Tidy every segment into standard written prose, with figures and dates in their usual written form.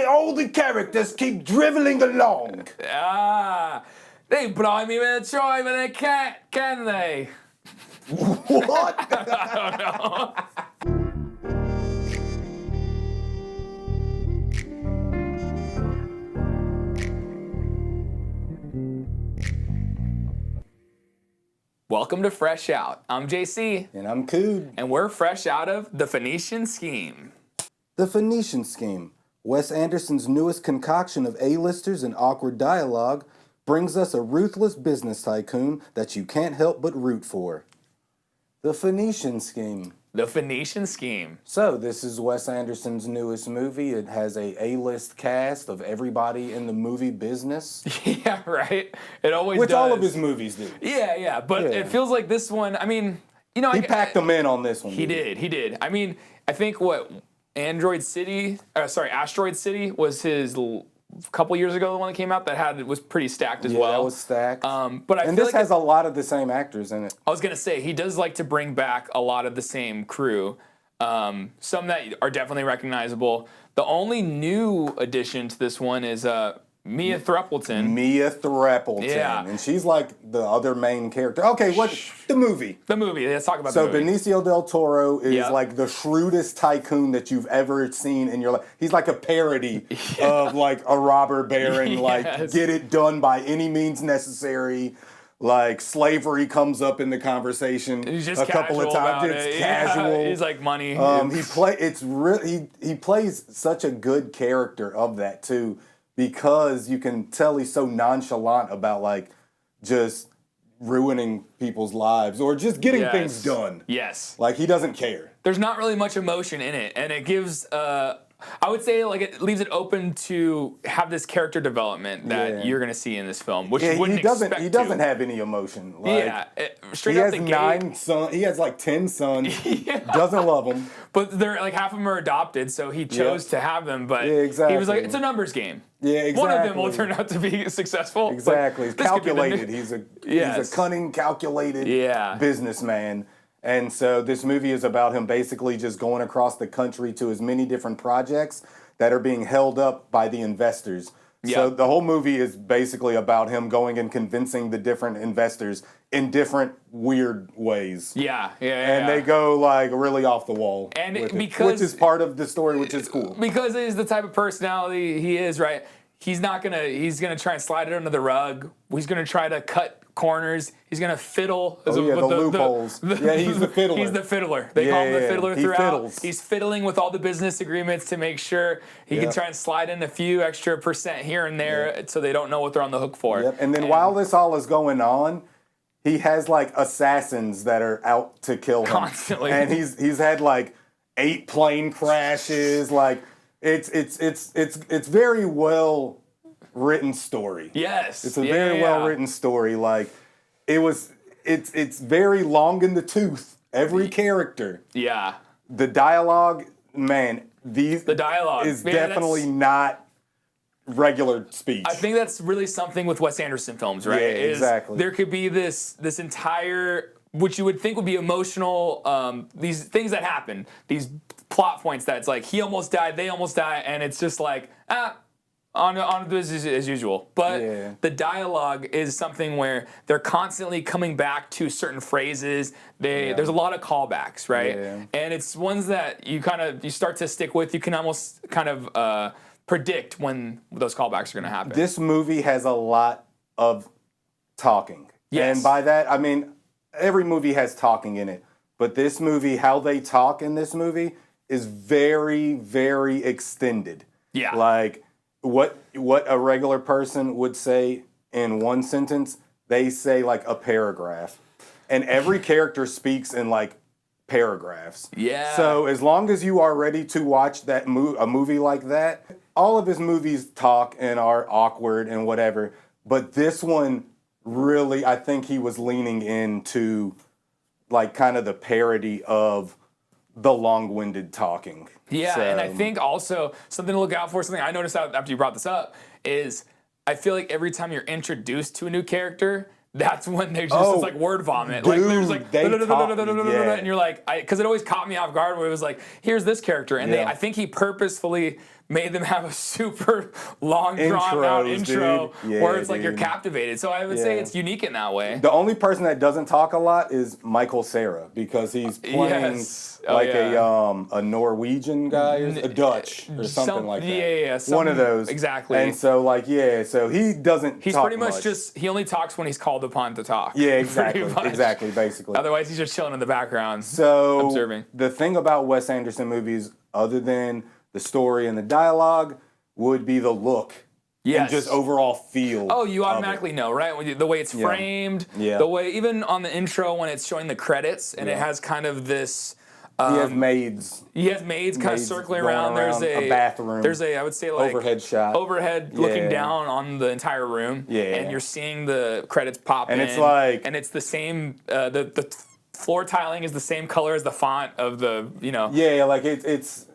All the characters keep dribbling along. They blimey with a try with a cat, can they? What? I don't know. Welcome to Fresh Out. I'm JC. And I'm Cude. And we're fresh out of The Phoenician Scheme. The Phoenician Scheme, Wes Anderson's newest concoction of A-listers and awkward dialogue, brings us a ruthless business tycoon that you can't help but root for. The Phoenician Scheme. The Phoenician Scheme. So, this is Wes Anderson's newest movie. It has a A-list cast of everybody in the movie business. Yeah, right? It always Which does. all of his movies do. Yeah. But it feels like this one, I mean, you know... He packed them in on this one. He did. I mean, I think Asteroid City was his couple years ago, the one that came out that was pretty stacked as well. Yeah, that was stacked. But this has a lot of the same actors in it. I was gonna say he does like to bring back a lot of the same crew. Some that are definitely recognizable. The only new addition to this one is Mia Thruppleton. Yeah. And she's like the other main character. Okay, the movie? The movie. Let's talk about the movie. So Benicio del Toro is like the shrewdest tycoon that you've ever seen in your life. He's like a parody of like a robber baron, like get it done by any means necessary. Like slavery comes up in the conversation a couple of times. It's casual. He's like money. He plays such a good character of that too, because you can tell he's so nonchalant about like just ruining people's lives or just getting things done. Yes. Like he doesn't care. There's not really much emotion in it, and it gives I would say like it leaves it open to have this character development that you're gonna see in this film, which you wouldn't expect. He doesn't have any emotion. Like, straight up the gate. He has 9 sons. He has like 10 sons. Doesn't love them. But they're like half of them are adopted, so he chose to have them. But he was like, it's a numbers game. Yeah, exactly. One of them will turn out to be successful. Exactly. He's calculated. He's a cunning, calculated businessman. And so this movie is about him basically just going across the country to as many different projects that are being held up by the investors. Yep. So the whole movie is basically about him going and convincing the different investors in different weird ways. And they go like really off the wall. And which is part of the story, which is cool. Because he's the type of personality he is, right? He's gonna try and slide it under the rug. He's gonna try to cut corners. He's gonna fiddle. The loopholes. He's the fiddler. He's the fiddler. They call him the fiddler throughout. Fiddles. He's fiddling with all the business agreements to make sure he can try and slide in a few extra percent here and there so they don't know what they're on the hook for. And then while this all is going on, he has like assassins that are out to kill him. Constantly. And he's had like 8 plane crashes. Like it's very well written story. Yes. It's a very well written story. Like it's very long in the tooth. Every character. Yeah. The dialogue, man, the dialogue is definitely not regular speech. I think that's really something with Wes Anderson films, right? Yeah, exactly. There could be this entire, which you would think would be emotional, these things that happen, these plot points that's like he almost died, they almost die, and it's just like, on business as usual. But the dialogue is something where they're constantly coming back to certain phrases. There's a lot of callbacks, right? And it's ones that you start to stick with. You can almost kind of predict when those callbacks are going to happen. This movie has a lot of talking. Yes. And by that, I mean, every movie has talking in it. But this movie, how they talk in this movie is very, very extended. Yeah. Like, what a regular person would say in one sentence, they say like a paragraph. And every character speaks in like paragraphs. Yeah. So as long as you are ready to watch a movie like that, all of his movies talk and are awkward and whatever. But this one really, I think he was leaning into like kind of the parody of the long-winded talking. Yeah, and I think also something to look out for, something I noticed after you brought this up, is I feel like every time you're introduced to a new character, that's when they just, it's like word vomit. Dude, like, there's like, they and you're like, because it always caught me off guard where it was like, here's this character. And I think he purposefully made them have a super long, drawn out intro where it's like you're captivated. So I would say it's unique in that way. The only person that doesn't talk a lot is Michael Cera because he's playing a Norwegian guy, or a Dutch, or something like that. One of those. Exactly. And so so he doesn't He's talk pretty much just, he only talks when he's called upon to talk. Yeah, exactly, basically. Otherwise, he's just chilling in the background, so observing. The thing about Wes Anderson movies, other than the story and the dialogue, would be the look. And just overall feel. Oh, you automatically know, right? The way it's framed, the way, even on the intro when it's showing the credits, and it has kind of this... he has maids. Kind of circling around. There's a bathroom. There's I would say like overhead shot. Overhead looking down on the entire room. And you're seeing the credits pop in. And it's like... And it's the same, the floor tiling is the same color as the font of the, Yeah, like it's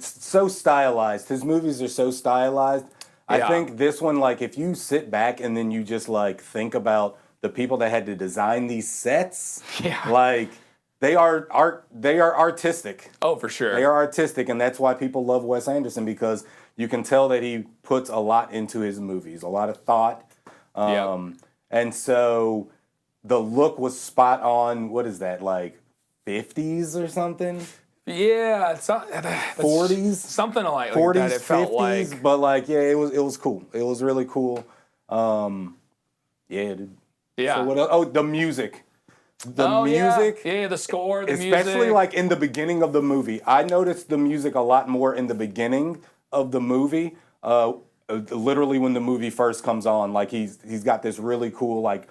so stylized. His movies are so stylized. I think this one, like, if you sit back and then you just like think about the people that had to design these sets, like they are artistic. Oh, for sure. They are artistic, and that's why people love Wes Anderson, because you can tell that he puts a lot into his movies, a lot of thought. And so the look was spot on. What is that, like 50s or something? Yeah, 40s, something like 40s, that. It felt 50s, like, but like it was cool. It was really cool. Dude. Yeah. So what else? Oh, the music. The music. Yeah, the score, the especially music. like in the beginning of the movie. I noticed the music a lot more in the beginning of the movie. Literally when the movie first comes on, like he's got this really cool like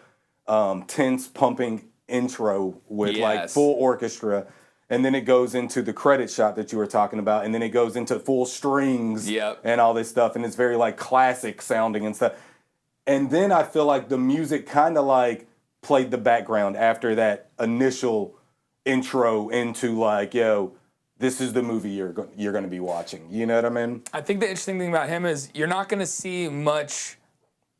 tense pumping intro with like full orchestra. And then it goes into the credit shot that you were talking about, and then it goes into full strings and all this stuff, and it's very like classic sounding and stuff. And then I feel like the music kind of like played the background after that initial intro into like, yo, this is the movie you're going to be watching. You know what I mean? I think the interesting thing about him is you're not going to see much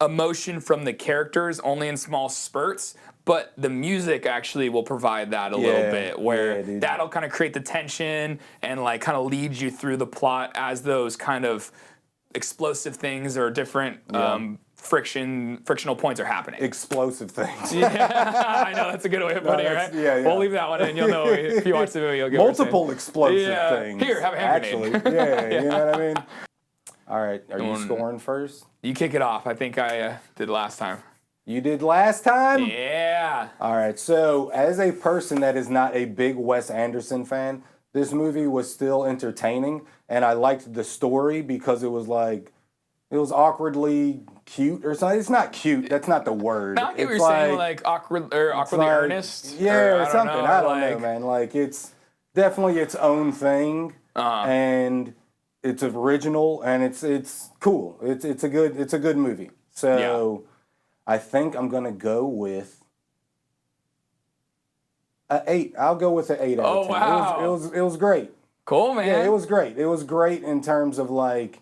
emotion from the characters, only in small spurts. But the music actually will provide that a little bit, where that'll kind of create the tension and like kind of lead you through the plot as those kind of explosive things or different frictional points are happening. Explosive things. I know, that's a good way of putting it, right? We'll leave that one in. You'll know if you watch the movie, you'll get multiple explosive things. Here, have a hand grenade. Actually, you know what I mean? All right, are you scoring first? You kick it off. I think I did last time. You did last time? Yeah. All right, so as a person that is not a big Wes Anderson fan, this movie was still entertaining, and I liked the story because it was awkwardly cute or something. It's not cute, that's not the word. I get what you're saying, like awkwardly earnest? Yeah, or something. I don't know, man. Like, it's definitely its own thing, and it's original, and it's cool. It's a good movie. So I think I'm gonna go with an 8. I'll go with an 8 out of 10. Wow. It was great. Cool, man. Yeah, it was great. It was great in terms of like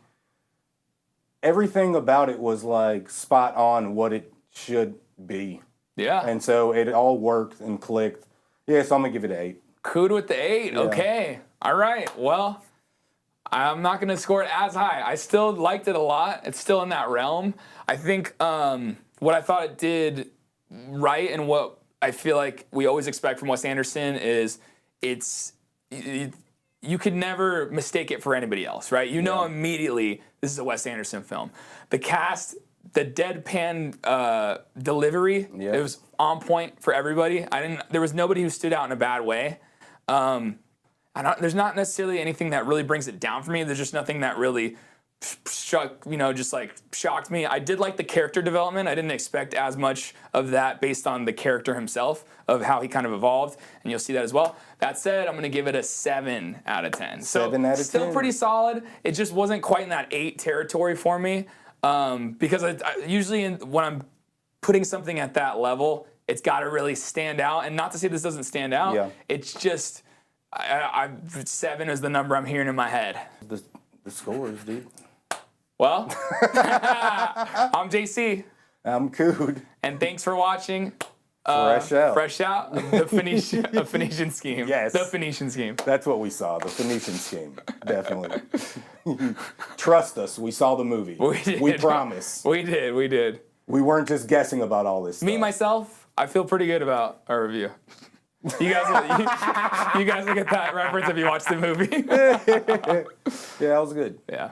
everything about it was like spot on what it should be. Yeah. And so it all worked and clicked. Yeah, so I'm gonna give it an 8. Cude with the 8. Yeah. Okay. All right. Well, I'm not gonna score it as high. I still liked it a lot. It's still in that realm. I think what I thought it did right, and what I feel like we always expect from Wes Anderson, is you could never mistake it for anybody else, right? You know immediately this is a Wes Anderson film. The cast, the deadpan delivery, it was on point for everybody. There was nobody who stood out in a bad way. There's not necessarily anything that really brings it down for me. There's just nothing that really shocked me. I did like the character development. I didn't expect as much of that based on the character himself, of how he kind of evolved, and you'll see that as well. That said, I'm going to give it a 7 out of 10. 7 out of 10. Still pretty solid. It just wasn't quite in that 8 territory for me, because I usually when I'm putting something at that level, it's got to really stand out. And not to say this doesn't stand out. It's just 7 is the number I'm hearing in my head. The scores, dude. Well, I'm JC. I'm Cude. And thanks for watching. Fresh Out. Fresh Out, the Phoenician scheme. Yes. The Phoenician scheme. That's what we saw, the Phoenician scheme. Definitely. Trust us, we saw the movie. We did. We promise. We did. We weren't just guessing about all this stuff. Me, myself, I feel pretty good about our review. You guys will get that reference if you watch the movie. Yeah, that was good. Yeah.